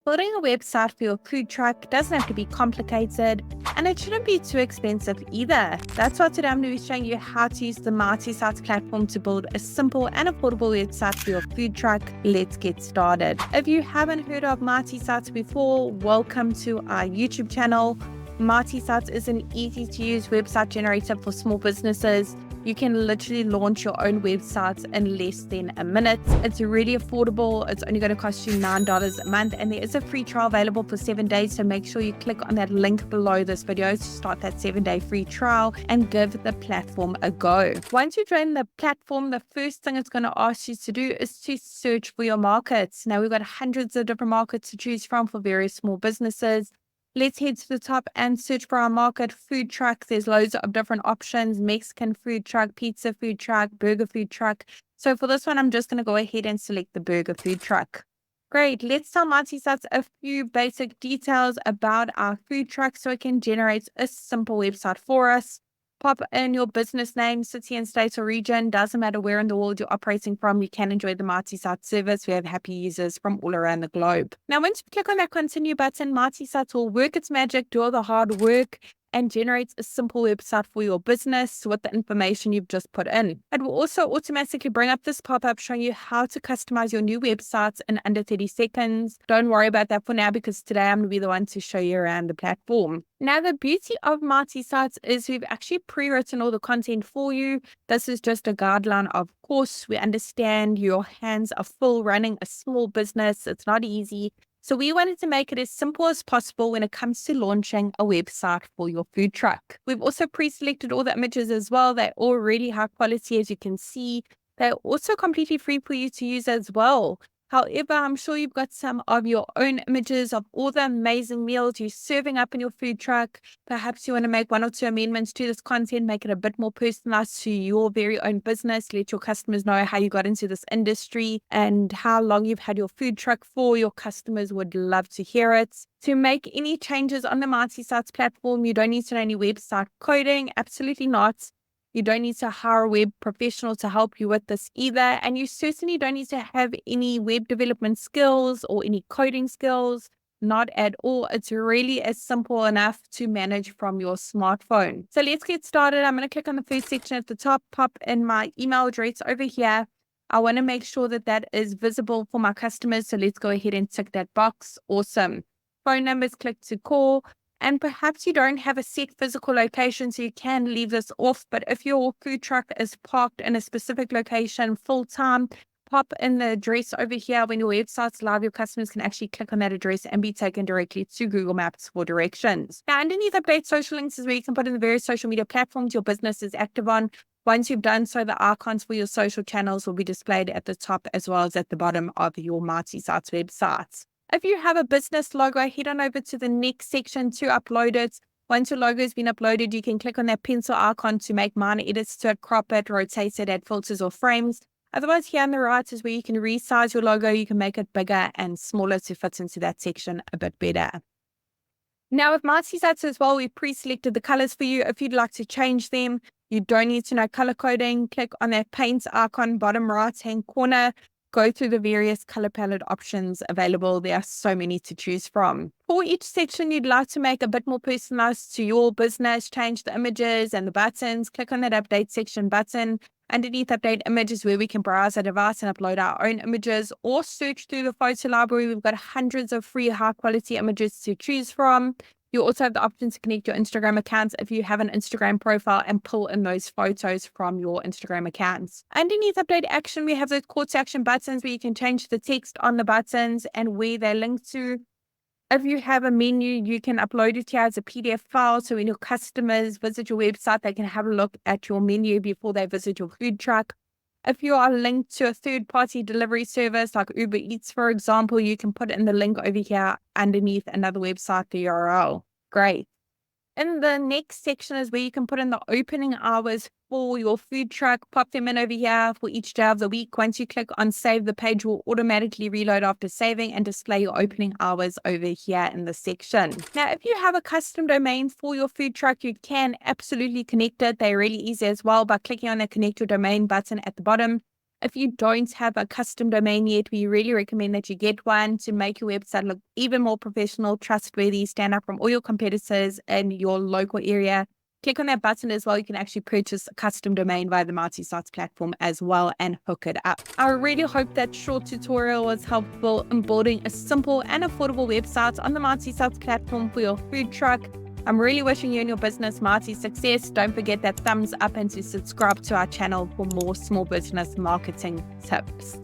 Building a website for your food truck doesn't have to be complicated, and it shouldn't be too expensive either. That's why today I'm going to be showing you how to use the Marty Sites platform to build a simple and affordable website for your food truck. Let's get started. If you haven't heard of Marty Sites before, welcome to our YouTube channel. Marty Sites is an easy-to-use website generator for small businesses. You can literally launch your own websites in less than a minute. It's really affordable. It's only going to cost you $9 a month, and there is a free trial available for 7 days. So make sure you click on that link below this video to start that 7-day free trial and give the platform a go. Once you join the platform, the first thing it's going to ask you to do is to search for your markets. Now we've got hundreds of different markets to choose from for various small businesses. Let's head to the top and search for our market. Food truck, there's loads of different options: Mexican food truck, pizza food truck, burger food truck. So for this one, I'm just going to go ahead and select the burger food truck. Great, let's tell Marty Sites a few basic details about our food truck so it can generate a simple website for us. Pop in your business name, city and state or region. Doesn't matter where in the world you're operating from, you can enjoy the Marty Sites service. We have happy users from all around the globe. Now, once you click on that continue button, Marty Sites will work its magic, do all the hard work, and generates a simple website for your business with the information you've just put in. It will also automatically bring up this pop-up showing you how to customize your new websites in under 30 seconds. Don't worry about that for now, because today I'm going to be the one to show you around the platform. Now, the beauty of Marty Sites is we've actually pre-written all the content for you. This is just a guideline. Of course, we understand your hands are full running a small business. It's not easy. So we wanted to make it as simple as possible when it comes to launching a website for your food truck. We've also pre-selected all the images as well. They're all really high quality, as you can see. They're also completely free for you to use as well. However, I'm sure you've got some of your own images of all the amazing meals you're serving up in your food truck. Perhaps you want to make 1 or 2 amendments to this content, make it a bit more personalized to your very own business. Let your customers know how you got into this industry and how long you've had your food truck for. Your customers would love to hear it. To make any changes on the Marty Sites platform, you don't need to know any website coding. Absolutely not. You don't need to hire a web professional to help you with this either. And you certainly don't need to have any web development skills or any coding skills. Not at all. It's really as simple enough to manage from your smartphone. So let's get started. I'm going to click on the first section at the top, pop in my email address over here. I want to make sure that that is visible for my customers. So let's go ahead and tick that box. Awesome. Phone numbers, click to call. And perhaps you don't have a set physical location, so you can leave this off. But if your food truck is parked in a specific location full time, pop in the address over here. When your website's live, your customers can actually click on that address and be taken directly to Google Maps for directions. Now, underneath update social links is where you can put in the various social media platforms your business is active on. Once you've done so, the icons for your social channels will be displayed at the top as well as at the bottom of your Marty Sites website. If you have a business logo, head on over to the next section to upload it. Once your logo has been uploaded, you can click on that pencil icon to make minor edits to it, crop it, rotate it, add filters or frames. Otherwise, here on the right is where you can resize your logo. You can make it bigger and smaller to fit into that section a bit better. Now, with Marty Sites as well, we've pre-selected the colors for you. If you'd like to change them, you don't need to know color coding. Click on that paint icon, bottom right-hand corner. Go through the various color palette options available. There are so many to choose from. For each section you'd like to make a bit more personalized to your business, change the images and the buttons, click on that update section button. Underneath update images where we can browse our device and upload our own images, or search through the photo library. We've got hundreds of free high quality images to choose from. You also have the option to connect your Instagram accounts if you have an Instagram profile and pull in those photos from your Instagram accounts. Underneath update action, we have those call to action buttons where you can change the text on the buttons and where they're linked to. If you have a menu, you can upload it here as a PDF file. So when your customers visit your website, they can have a look at your menu before they visit your food truck. If you are linked to a third-party delivery service like Uber Eats, for example, you can put in the link over here underneath another website, the URL. Great. In the next section is where you can put in the opening hours for your food truck. Pop them in over here for each day of the week. Once you click on save, the page will automatically reload after saving and display your opening hours over here in the section. Now, if you have a custom domain for your food truck, you can absolutely connect it. They're really easy as well by clicking on the connect your domain button at the bottom. If you don't have a custom domain yet, we really recommend that you get one to make your website look even more professional, trustworthy, stand out from all your competitors in your local area. Click on that button as well. You can actually purchase a custom domain via the Marty Sites platform as well and hook it up. I really hope that short tutorial was helpful in building a simple and affordable website on the Marty Sites platform for your food truck. I'm really wishing you and your business Marty success. Don't forget that thumbs up and to subscribe to our channel for more small business marketing tips.